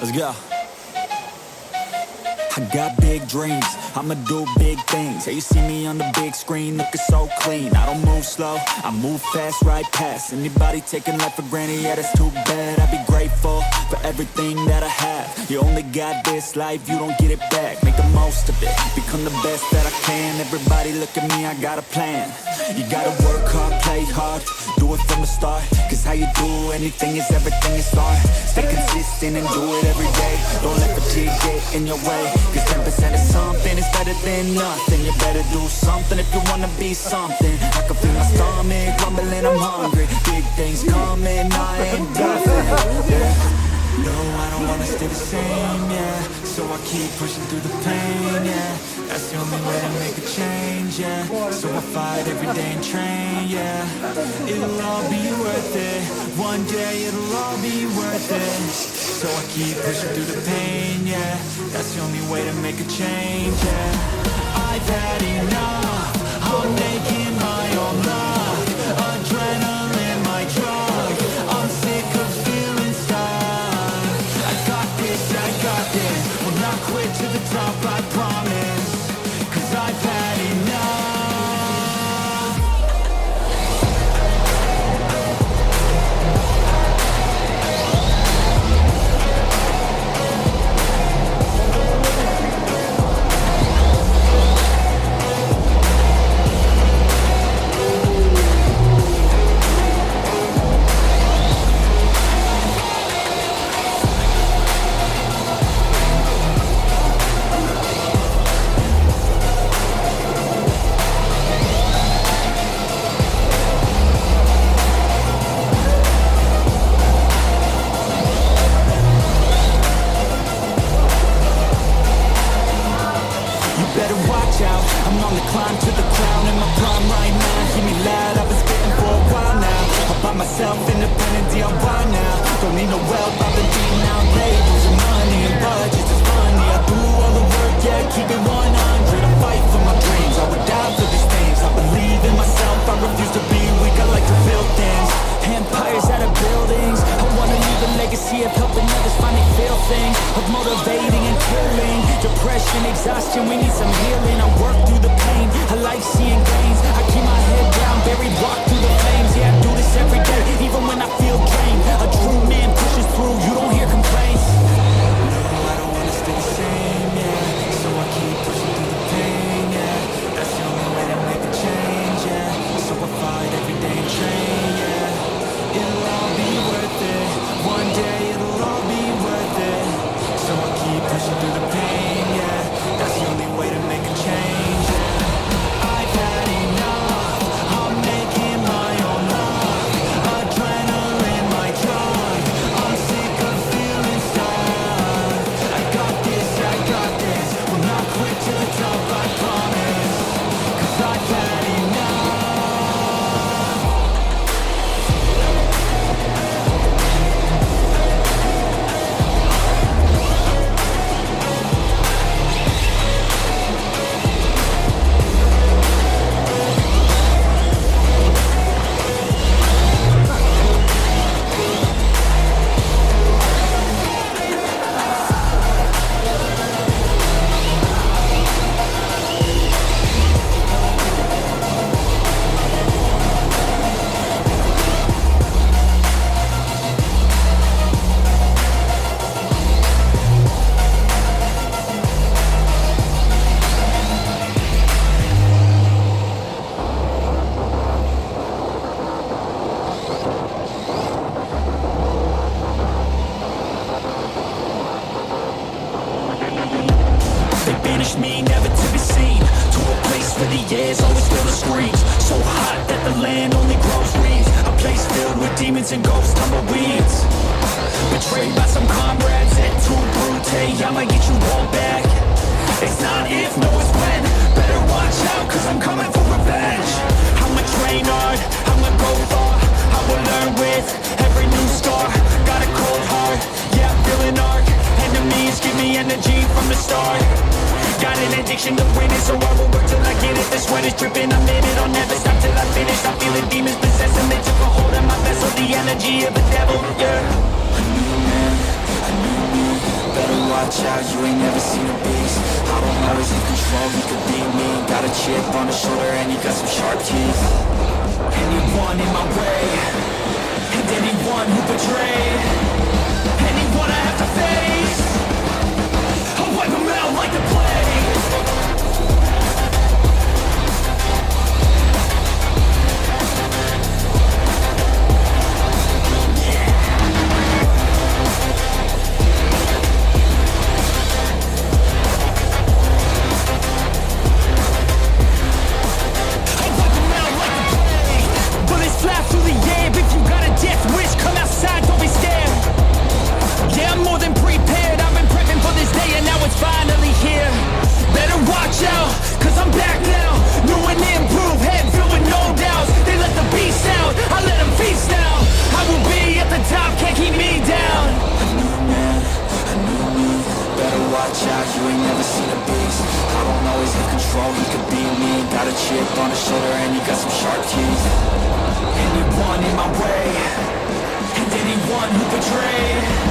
Let's go. I got big dreams, I'ma do big things. Yeah, you see me on the big screen, looking so clean. I don't move slow, I move fast, right past anybody taking life for granted. Yeah, that's too bad. I'd be grateful for everything that I have. You only got this life, you don't get it back. Make the most of it, become the best that I can. Everybody look at me, I got a plan. You gotta work hard, play hard, do it from the start. Cause how you do anything is everything you start. Stay consistent and do it every day. Don't let fatigue get in your way. Cause 10% of something is better than nothing. You better do something if you wanna be something. I can feel my stomach rumbling, I'm hungry. Big things coming, I ain't bluffing. Yeah. No, I don't wanna stay the same, yeah. So I keep pushing through the pain, yeah. That's the only way to make a change, yeah. So I fight every day and train, yeah. It'll all be worth it. One day it'll all be worth it. So I keep pushing through the pain, yeah. That's the only way to make a change, yeah. I've had enough, I'm making my own luck. Adrenaline, my drug, I'm sick of feeling stuck. I got this, will not quit to the top, I promise. Cause I've had enough. I'm on the climb to the crown in my prime right now. Hear me loud, I've been spitting for a while now. I'm by myself, independent DIY now. Don't need no help, I've been beating out labels and money and budgets, it's funny. I do all the work, yeah, keep it 100. I fight for my dreams, I would die for these things. I believe in myself, I refuse to be weak, I like to build things. Empires out of buildings, I wanna leave a legacy of helping others finally feel things. Of motivating and killing, depression, exhaustion, we need some healing. I work through the pain, I like seeing gains. I keep my head down, buried, walk through the flames. Yeah, I do this every day, even when I feel drained. A true man pushes through, you don't hear complaints. No, I don't wanna stay the same, yeah. So I keep pushing through the pain, yeah. That's the only way to make a change, yeah. So I fight every day and train, yeah. It'll all be worth it. One day it'll all be worth it. So I keep pushing through the pain, yeah. That's the only way to make a change, yeah. I've had enough, I'm making my own luck. Adrenaline, my drug, I'm sick of feeling stuck. I got this, will not quit to the top, I promise. Cause I've had enough. Me never to be seen, to a place where the air's always filled with screams. So hot that the land only grows weeds. A place filled with demons and ghosts, tumbleweeds. Betrayed by some comrades at too brute. I might get you all back. It's not if, no it's when. Better watch out, cause I'm coming for revenge. I'ma train hard, I'ma go far. I will learn with every new scar. Got a cold heart, yeah I'm feeling arc. Enemies give me energy from the start. Got an addiction to winning, so I will work till I get it. The sweat is dripping, I'm in it, I'll never stop till I finish. I'm feeling demons possessing, they took a hold of my vessel. The energy of the devil, yeah. A new man, a new me. out, you ain't never seen a beast. I don't always in control, you could be me. Got a chip on the shoulder and you got some sharp teeth. Anyone in my way, and anyone who betrayed, anyone I have to face, I'll wipe them out like the plague. Fly through the air, if you got a death wish, come outside, don't be scared. Yeah, I'm more than prepared, I've been prepping for this day and now it's finally here. Better watch out, cause I'm back now. New and improved, head filled with no doubts. They let the beast out, I let them feast now. I will be at the top, can't keep me down. A new man, a new me. Better watch out, you ain't never seen a beast. I don't always have control, you could be me. Got a chip on the shoulder and you got some sharp teeth. Anyone in my way, and anyone who betrayed,